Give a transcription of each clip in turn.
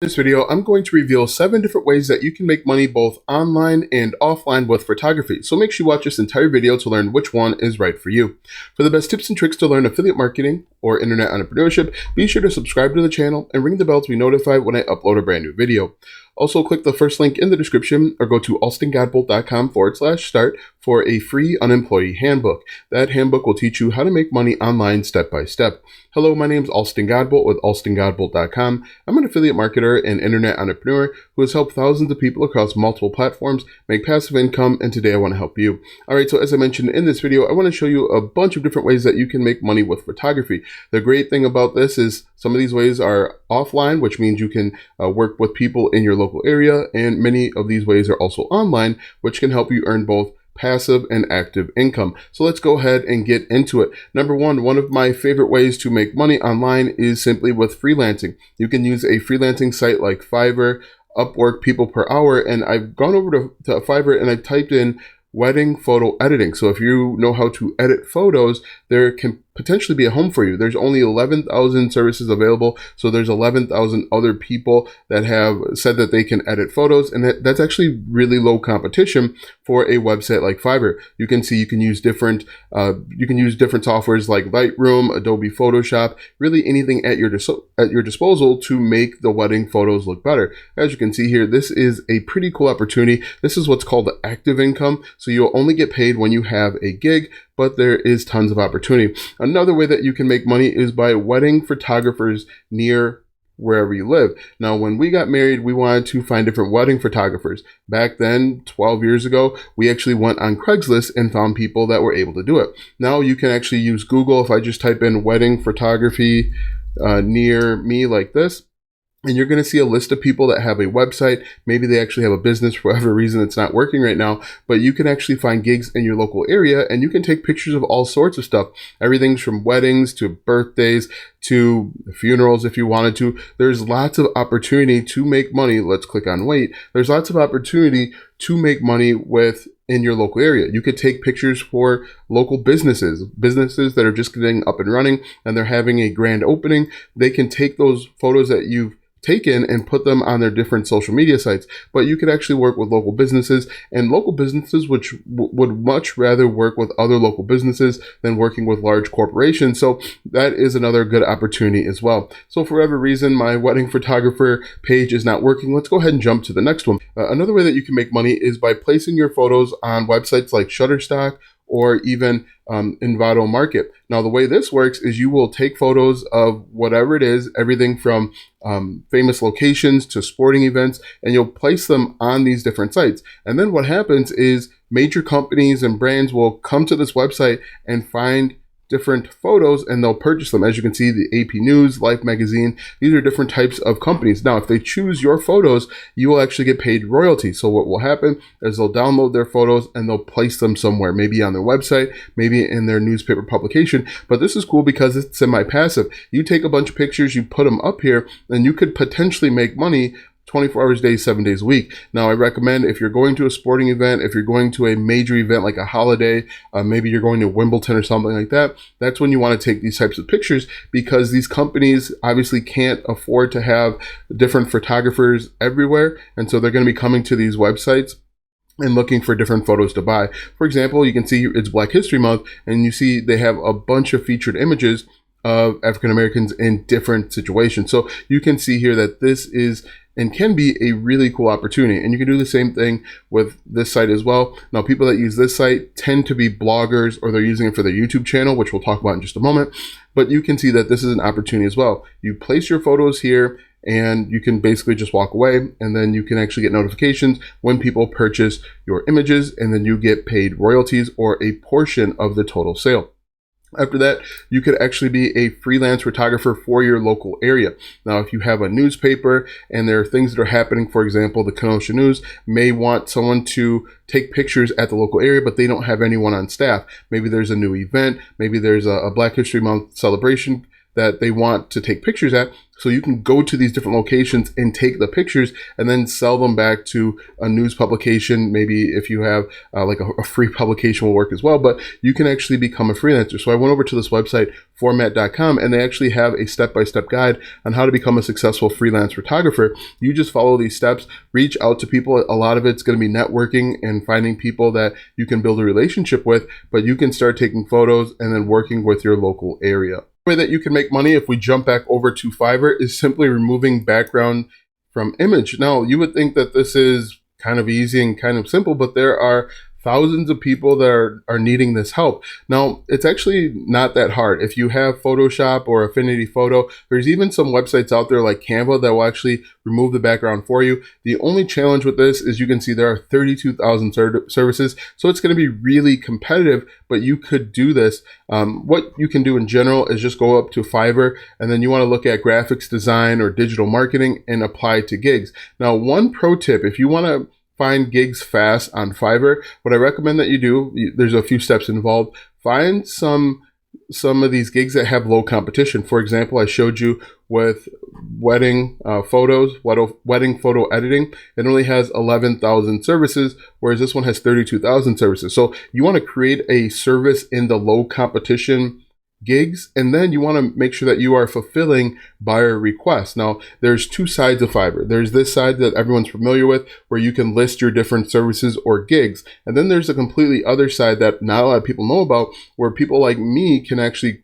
In this video, I'm going to reveal 7 different ways that you can make money both online and offline with photography. So make sure you watch this entire video to learn which one is right for you. For the best tips and tricks to learn affiliate marketing or internet entrepreneurship, be sure to subscribe to the channel and ring the bell to be notified when I upload a brand new video. Also, click the first link in the description or go to alstongodbolt.com/start for a free unemployee handbook. That handbook will teach you how to make money online step by step. Hello, my name is Alston Godbolt with alstongodbolt.com. I'm an affiliate marketer and internet entrepreneur who has helped thousands of people across multiple platforms make passive income, and today I want to help you. All right, so as I mentioned in this video, I want to show you a bunch of different ways that you can make money with photography. The great thing about this is some of these ways are offline, which means you can work with people in your local area, and many of these ways are also online, which can help you earn both passive and active income. So let's go ahead and get into it. Number one of my favorite ways to make money online is simply with freelancing. You can use a freelancing site like Fiverr, Upwork, People Per Hour, and I've gone over to Fiverr and I've typed in wedding photo editing. So if you know how to edit photos, there can potentially be a home for you. There's only 11,000 services available, so there's 11,000 other people that have said that they can edit photos, and that's actually really low competition for a website like Fiverr. You can see you can use different softwares like Lightroom, Adobe Photoshop, really anything at your disposal to make the wedding photos look better. As you can see here, this is a pretty cool opportunity. This is what's called active income, so you'll only get paid when you have a gig, but there is tons of opportunity. Another way that you can make money is by wedding photographers near wherever you live. Now, when we got married, we wanted to find different wedding photographers. Back then, 12 years ago, we actually went on Craigslist and found people that were able to do it. Now you can actually use Google. If I just type in wedding photography near me like this, and you're going to see a list of people that have a website. Maybe they actually have a business for whatever reason it's not working right now, but you can actually find gigs in your local area and you can take pictures of all sorts of stuff. Everything's from weddings to birthdays to funerals if you wanted to. There's lots of opportunity to make money. Let's click on wait. There's lots of opportunity to make money in your local area. You could take pictures for local businesses that are just getting up and running and they're having a grand opening. They can take those photos that you've taken and put them on their different social media sites. But you could actually work with local businesses, and local businesses which would much rather work with other local businesses than working with large corporations. So that is another good opportunity as well. So for whatever reason, my wedding photographer page is not working. Let's go ahead and jump to the next one. Another way that you can make money is by placing your photos on websites like Shutterstock or even Envato Market. Now, the way this works is you will take photos of whatever it is, everything from famous locations to sporting events, and you'll place them on these different sites. And then what happens is major companies and brands will come to this website and find different photos and they'll purchase them. As you can see, the AP News, Life Magazine, these are different types of companies. Now, if they choose your photos, you will actually get paid royalty. So what will happen is they'll download their photos and they'll place them somewhere, maybe on their website, maybe in their newspaper publication. But this is cool because it's semi-passive. You take a bunch of pictures, you put them up here, and you could potentially make money 24 hours a day, 7 days a week. Now, I recommend if you're going to a sporting event, if you're going to a major event like a holiday, maybe you're going to Wimbledon or something like that, that's when you want to take these types of pictures because these companies obviously can't afford to have different photographers everywhere. And so they're going to be coming to these websites and looking for different photos to buy. For example, you can see it's Black History Month and you see they have a bunch of featured images of African Americans in different situations. So you can see here that this is and can be a really cool opportunity. And you can do the same thing with this site as well. Now, people that use this site tend to be bloggers or they're using it for their YouTube channel, which we'll talk about in just a moment. But you can see that this is an opportunity as well. You place your photos here and you can basically just walk away and then you can actually get notifications when people purchase your images and then you get paid royalties or a portion of the total sale. After that, you could actually be a freelance photographer for your local area. Now, if you have a newspaper and there are things that are happening, for example, the Kenosha News may want someone to take pictures at the local area, but they don't have anyone on staff. Maybe there's a new event, maybe there's a Black History Month celebration that they want to take pictures at. So you can go to these different locations and take the pictures and then sell them back to a news publication. Maybe if you have like a free publication will work as well, but you can actually become a freelancer. So I went over to this website, format.com, and they actually have a step-by-step guide on how to become a successful freelance photographer. You just follow these steps, reach out to people. A lot of it's going to be networking and finding people that you can build a relationship with, but you can start taking photos and then working with your local area. Way that you can make money, if we jump back over to Fiverr, is simply removing background from image. Now, you would think that this is kind of easy and kind of simple, but there are thousands of people that are needing this help. Now, it's actually not that hard. If you have Photoshop or Affinity Photo, there's even some websites out there like Canva that will actually remove the background for you. The only challenge with this is you can see there are 32,000 services, so it's going to be really competitive, but you could do this. What you can do in general is just go up to Fiverr, and then you want to look at graphics design or digital marketing and apply to gigs. Now, one pro tip, if you want to find gigs fast on Fiverr, what I recommend that you do, there's a few steps involved. Find some of these gigs that have low competition. For example, I showed you with wedding photos, wedding photo editing, it only has 11,000 services, whereas this one has 32,000 services. So you want to create a service in the low competition gigs, and then you want to make sure that you are fulfilling buyer requests. Now, there's two sides of Fiverr. There's this side that everyone's familiar with, where you can list your different services or gigs. And then there's a completely other side that not a lot of people know about, where people like me can actually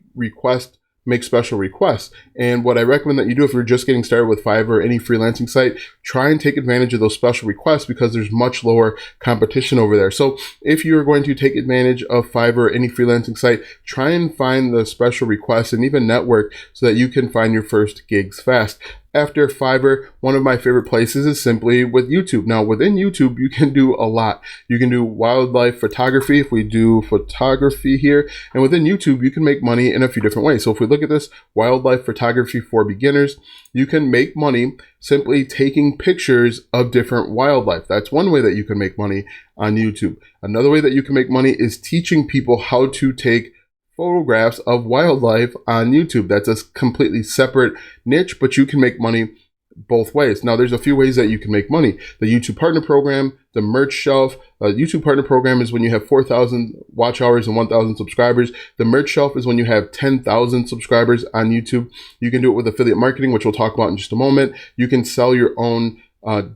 make special requests. And what I recommend that you do if you're just getting started with Fiverr or any freelancing site, try and take advantage of those special requests because there's much lower competition over there. So if you're going to take advantage of Fiverr or any freelancing site, try and find the special requests and even network so that you can find your first gigs fast. After Fiverr, one of my favorite places is simply with YouTube. Now, within YouTube, you can do a lot. You can do wildlife photography if we do photography here. And within YouTube, you can make money in a few different ways. So if we look at this, wildlife photography for beginners, you can make money simply taking pictures of different wildlife. That's one way that you can make money on YouTube. Another way that you can make money is teaching people how to take photographs of wildlife on YouTube. That's a completely separate niche, but you can make money both ways. Now, there's a few ways that you can make money. The YouTube Partner Program, the Merch Shelf. YouTube Partner Program is when you have 4,000 watch hours and 1,000 subscribers. The Merch Shelf is when you have 10,000 subscribers on YouTube. You can do it with affiliate marketing, which we'll talk about in just a moment. You can sell your own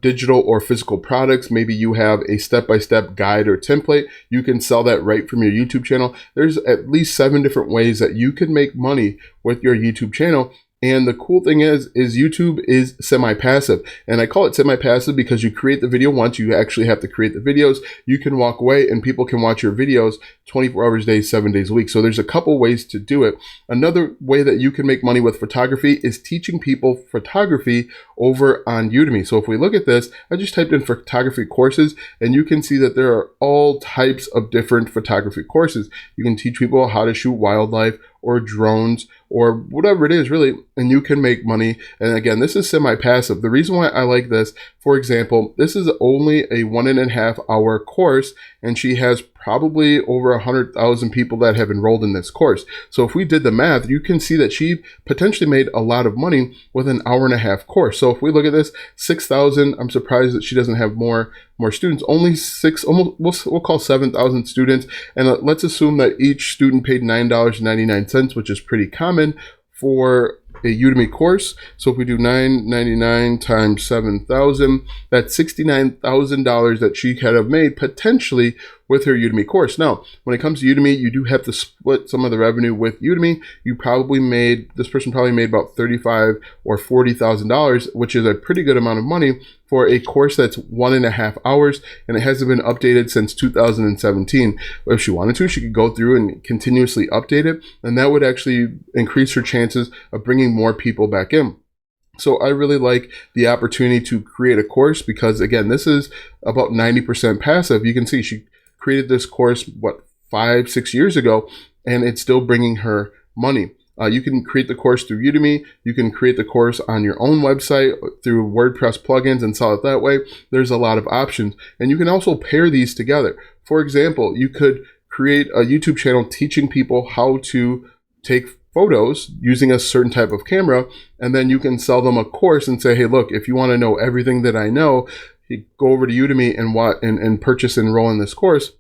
digital or physical products. Maybe you have a step-by-step guide or template. You can sell that right from your YouTube channel. There's at least 7 different ways that you can make money with your YouTube channel. And the cool thing is YouTube is semi-passive. And I call it semi-passive because you create the video once, you actually have to create the videos. You can walk away and people can watch your videos 24 hours a day, 7 days a week. So there's a couple ways to do it. Another way that you can make money with photography is teaching people photography over on Udemy. So if we look at this, I just typed in photography courses and you can see that there are all types of different photography courses. You can teach people how to shoot wildlife or drones or whatever it is really, and you can make money. And again, this is semi-passive. The reason why I like this, for example, this is only a 1.5 hour course, and she has probably over 100,000 people that have enrolled in this course. So if we did the math, you can see that she potentially made a lot of money with an 1.5 hour course. So if we look at this, 6,000, I'm surprised that she doesn't have more students, only we'll call 7,000 students. And let's assume that each student paid $9.99, which is pretty common for a Udemy course. So if we do $9.99 times 7,000, that's $69,000 that she could have made potentially with her Udemy course. Now, when it comes to Udemy, you do have to split some of the revenue with Udemy. This person probably made about $35,000 or $40,000, which is a pretty good amount of money for a course that's 1.5 hours, and it hasn't been updated since 2017. But if she wanted to, she could go through and continuously update it, and that would actually increase her chances of bringing more people back in. So I really like the opportunity to create a course because, again, this is about 90% passive. You can see she created this course, 5-6 years ago, and it's still bringing her money. You can create the course through Udemy. You can create the course on your own website through WordPress plugins and sell it that way. There's a lot of options. And you can also pair these together. For example, you could create a YouTube channel teaching people how to take photos using a certain type of camera, and then you can sell them a course and say, hey, look, if you want to know everything that I know, you go over to Udemy and purchase and enroll in this course.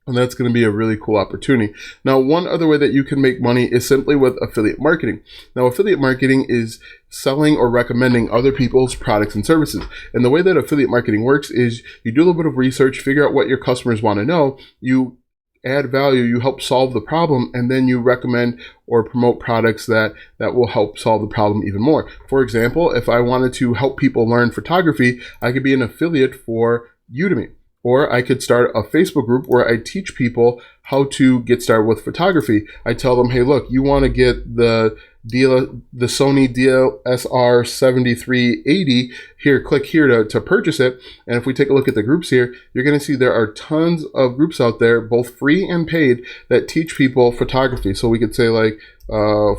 And that's going to be a really cool opportunity. Now, one other way that you can make money is simply with affiliate marketing. Now, affiliate marketing is selling or recommending other people's products and services. And the way that affiliate marketing works is you do a little bit of research, figure out what your customers want to know, you add value, you help solve the problem, and then you recommend or promote products that will help solve the problem even more. For example, if I wanted to help people learn photography, I could be an affiliate for Udemy. Or I could start a Facebook group where I teach people how to get started with photography. I tell them, hey, look, you want to get the Sony DSLR 7380, here, click here to purchase it. And if we take a look at the groups here, you're going to see there are tons of groups out there, both free and paid, that teach people photography. So we could say like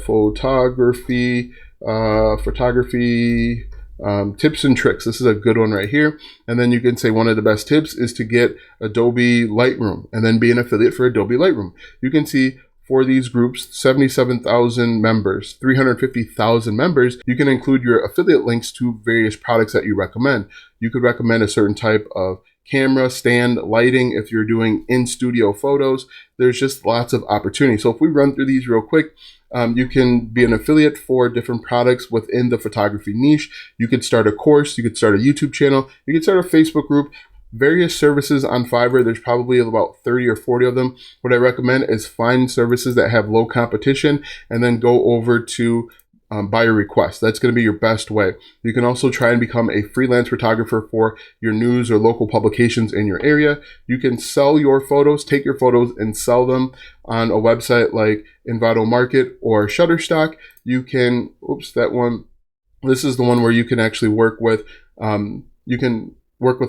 photography, tips and tricks. This is a good one right here. And then you can say one of the best tips is to get Adobe Lightroom and then be an affiliate for Adobe Lightroom. You can see for these groups, 77,000 members, 350,000 members. You can include your affiliate links to various products that you recommend. You could recommend a certain type of camera, stand, lighting. If you're doing in-studio photos, there's just lots of opportunity. So if we run through these real quick, you can be an affiliate for different products within the photography niche. You could start a course, you could start a YouTube channel, you could start a Facebook group, various services on Fiverr. There's probably about 30 or 40 of them. What I recommend is find services that have low competition and then go over to buyer request. That's going to be your best way. You can also try and become a freelance photographer for your news or local publications in your area. You can sell your photos, take your photos and sell them on a website like Envato Market or Shutterstock. You can, this is the one where you can actually work with,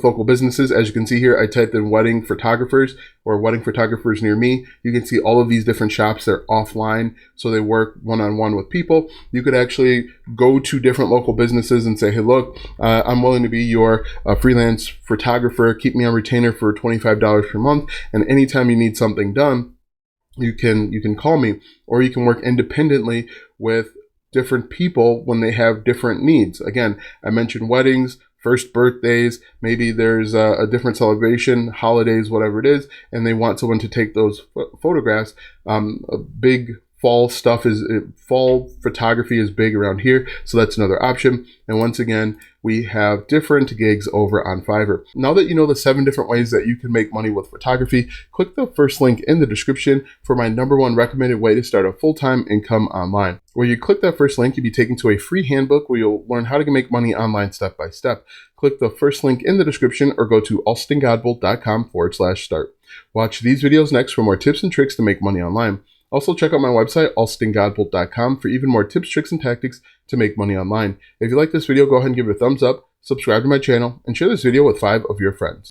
local businesses. As you can see here, I typed in wedding photographers or wedding photographers near me. You can see all of these different shops. They're offline, so they work one-on-one with people. You could actually go to different local businesses and say, hey, look, I'm willing to be your freelance photographer. Keep me on retainer for $25 per month. And anytime you need something done, you can call me, or you can work independently with different people when they have different needs. Again, I mentioned weddings, first birthdays, maybe there's a different celebration, holidays, whatever it is, and they want someone to take those photographs. A big fall photography is big around here, so that's another option. And once again, we have different gigs over on Fiverr. Now that you know the 7 different ways that you can make money with photography, click the first link in the description for my #1 recommended way to start a full-time income online. Where you click that first link, you'll be taken to a free handbook where you'll learn how to make money online step by step. Click the first link in the description or go to alstongodbolt.com/start. Watch these videos next for more tips and tricks to make money online. Also, check out my website, alstongodbolt.com, for even more tips, tricks, and tactics to make money online. If you like this video, go ahead and give it a thumbs up, subscribe to my channel, and share this video with 5 of your friends.